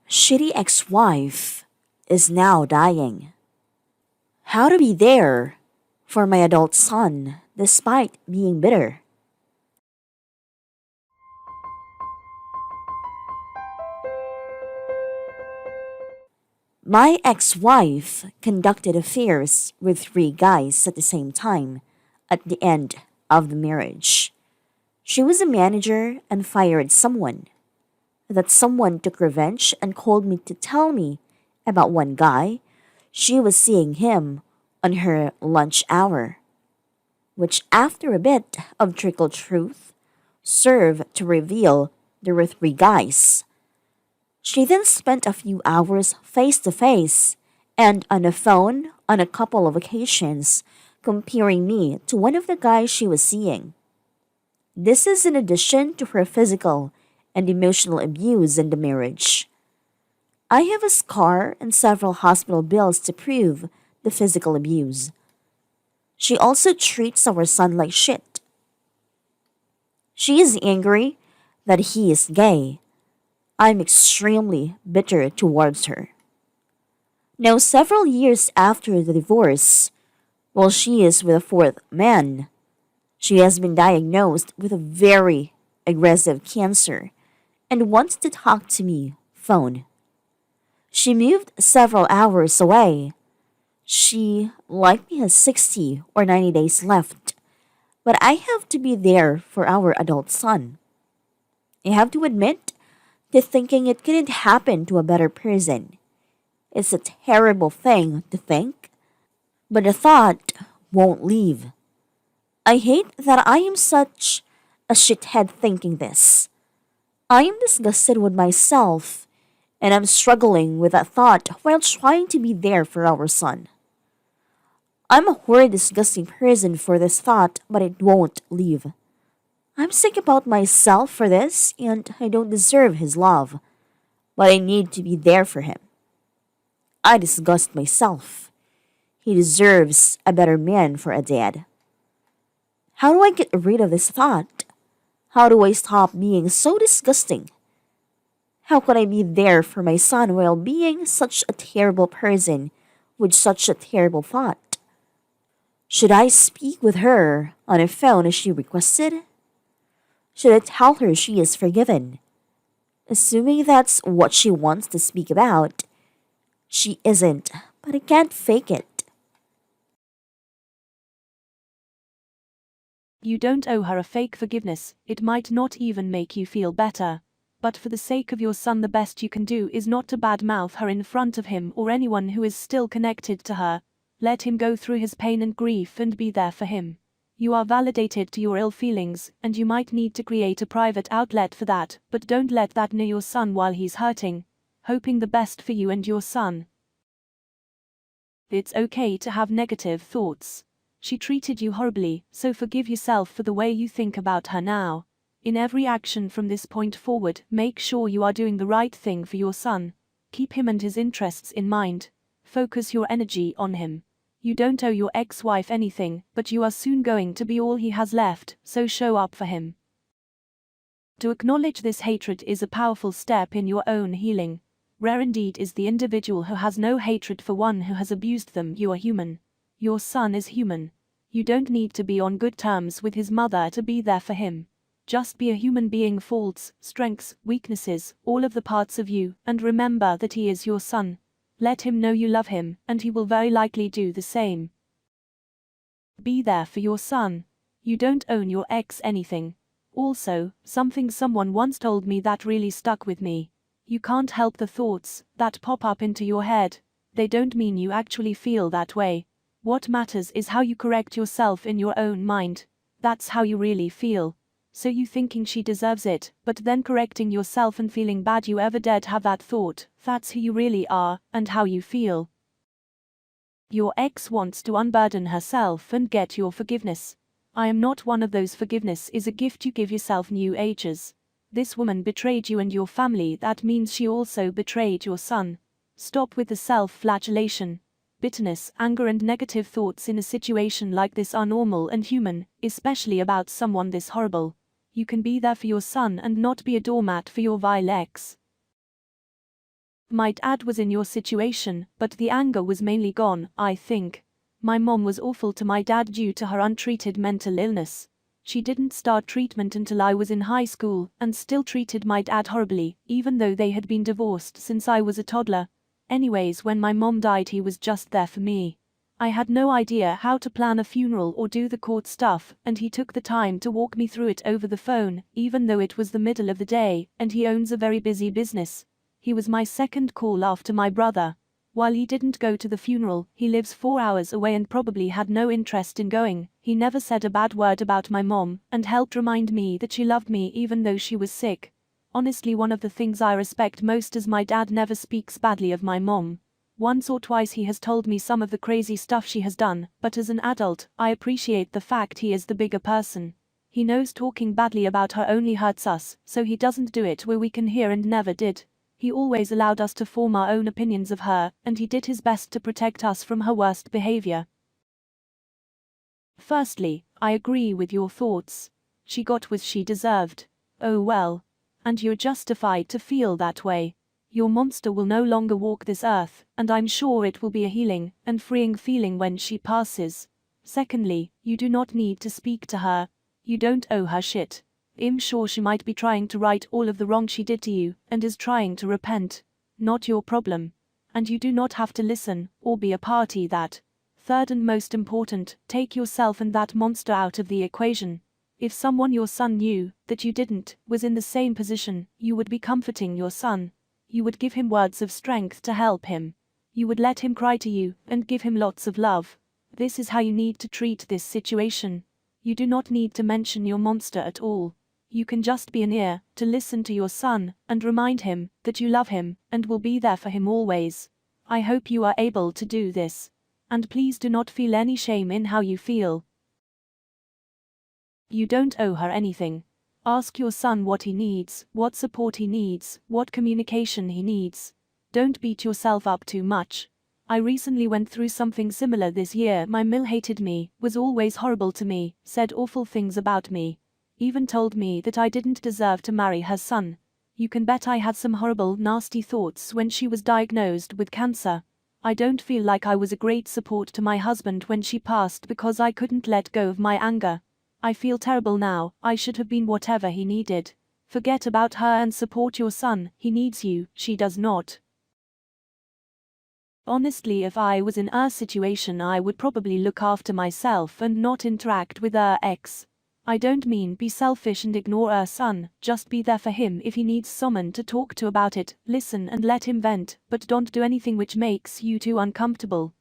Shitty ex-wife is now dying. How to be there for my adult son despite being bitter. My ex-wife conducted affairs with three guys at the same time at the end of the marriage. She was a manager and fired someone. That someone took revenge and called me to tell me about one guy. She was seeing him on her lunch hour, which after a bit of trickle truth served to reveal there were three guys. She then spent a few hours face to face and on the phone on a couple of occasions, comparing me to one of the guys she was seeing. This is in addition to her physical and emotional abuse in the marriage. I have a scar and several hospital bills to prove the physical abuse. She also treats our son like shit. She is angry that he is gay. I'm extremely bitter towards her. Now, several years after the divorce, while she is with a fourth man, she has been diagnosed with a very aggressive cancer and wants to talk to me phone. She moved several hours away. She likely has 60 or 90 days left, but I have to be there for our adult son. I have to admit to thinking it couldn't happen to a better person. It's a terrible thing to think, but the thought won't leave. I hate that I am such a shithead thinking this. I am disgusted with myself, and I'm struggling with that thought while trying to be there for our son. I'm a horrid, disgusting person for this thought, but it won't leave. I'm sick about myself for this, and I don't deserve his love, but I need to be there for him. I disgust myself. He deserves a better man for a dad. How do I get rid of this thought? How do I stop being so disgusting? How could I be there for my son while being such a terrible person with such a terrible thought? Should I speak with her on a phone as she requested? Should I tell her she is forgiven? Assuming that's what she wants to speak about, she isn't, but I can't fake it. You don't owe her a fake forgiveness, it might not even make you feel better. But for the sake of your son, the best you can do is not to badmouth her in front of him or anyone who is still connected to her. Let him go through his pain and grief and be there for him. You are validated to your ill feelings, and you might need to create a private outlet for that, but don't let that near your son while he's hurting, hoping the best for you and your son. It's okay to have negative thoughts. She treated you horribly, so forgive yourself for the way you think about her now. In every action from this point forward, make sure you are doing the right thing for your son. Keep him and his interests in mind. Focus your energy on him. You don't owe your ex-wife anything, but you are soon going to be all he has left, so show up for him. To acknowledge this hatred is a powerful step in your own healing. Rare indeed is the individual who has no hatred for one who has abused them. You are human. Your son is human. You don't need to be on good terms with his mother to be there for him. Just be a human being, faults, strengths, weaknesses, all of the parts of you, and remember that he is your son. Let him know you love him, and he will very likely do the same. Be there for your son. You don't owe your ex anything. Also, something someone once told me that really stuck with me. You can't help the thoughts that pop up into your head. They don't mean you actually feel that way. What matters is how you correct yourself in your own mind. That's how you really feel. So you thinking she deserves it, but then correcting yourself and feeling bad you ever dared have that thought, that's who you really are, and how you feel. Your ex wants to unburden herself and get your forgiveness. I am not one of those. Forgiveness is a gift you give yourself. New Ages. This woman betrayed you and your family, that means she also betrayed your son. Stop with the self-flagellation. Bitterness, anger and negative thoughts in a situation like this are normal and human, especially about someone this horrible. You can be there for your son and not be a doormat for your vile ex. My dad was in your situation, but the anger was mainly gone, I think. My mom was awful to my dad due to her untreated mental illness. She didn't start treatment until I was in high school and still treated my dad horribly, even though they had been divorced since I was a toddler. Anyways, when my mom died, he was just there for me. I had no idea how to plan a funeral or do the court stuff, and he took the time to walk me through it over the phone, even though it was the middle of the day, and he owns a very busy business. He was my second call after my brother. While he didn't go to the funeral, he lives 4 hours away and probably had no interest in going. He never said a bad word about my mom, and helped remind me that she loved me even though she was sick. Honestly, one of the things I respect most is my dad never speaks badly of my mom. Once or twice he has told me some of the crazy stuff she has done, but as an adult, I appreciate the fact he is the bigger person. He knows talking badly about her only hurts us, so he doesn't do it where we can hear, and never did. He always allowed us to form our own opinions of her, and he did his best to protect us from her worst behavior. Firstly, I agree with your thoughts. She got what she deserved. Oh well. And you're justified to feel that way. Your monster will no longer walk this earth, and I'm sure it will be a healing and freeing feeling when she passes. Secondly, you do not need to speak to her. You don't owe her shit. I'm sure she might be trying to right all of the wrong she did to you, and is trying to repent. Not your problem. And you do not have to listen, or be a party that. Third and most important, take yourself and that monster out of the equation. If someone your son knew, that you didn't, was in the same position, you would be comforting your son. You would give him words of strength to help him. You would let him cry to you, and give him lots of love. This is how you need to treat this situation. You do not need to mention your monster at all. You can just be an ear, to listen to your son, and remind him that you love him, and will be there for him always. I hope you are able to do this. And please do not feel any shame in how you feel. You don't owe her anything. Ask your son what he needs, what support he needs, what communication he needs. Don't beat yourself up too much. I recently went through something similar this year. My mill hated me, was always horrible to me, said awful things about me. Even told me that I didn't deserve to marry her son. You can bet I had some horrible, nasty thoughts when she was diagnosed with cancer. I don't feel like I was a great support to my husband when she passed because I couldn't let go of my anger. I feel terrible now. I should have been whatever he needed. Forget about her and support your son. He needs you, she does not. Honestly, if I was in her situation, I would probably look after myself and not interact with her ex. I don't mean be selfish and ignore her son, just be there for him if he needs someone to talk to about it, listen and let him vent, but don't do anything which makes you too uncomfortable.